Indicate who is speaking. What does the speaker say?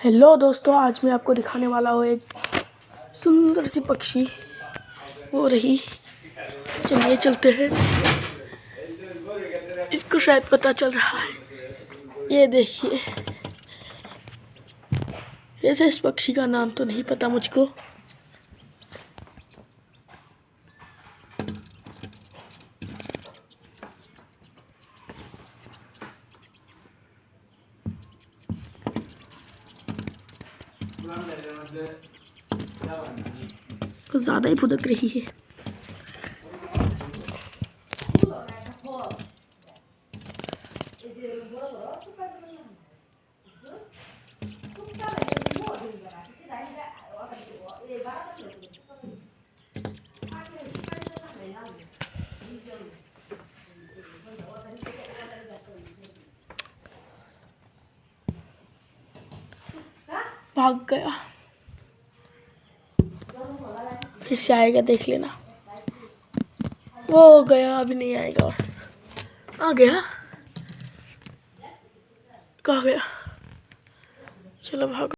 Speaker 1: Hello दोस्तों, आज मैं आपको दिखाने वाला हूँ एक सुंदर सी पक्षी। वो रही, चलिए चलते हैं। इसको शायद पता चल रहा है, ये देखिए। वैसे इस पक्षी का नाम तो नहीं पता मुझको। कुछ ज़्यादा ही फुदक रही है। भाग गया, फिर से आएगा, देख लेना। वो गया, अभी नहीं आएगा। आ गया, कहाँ गया? चलो भाग।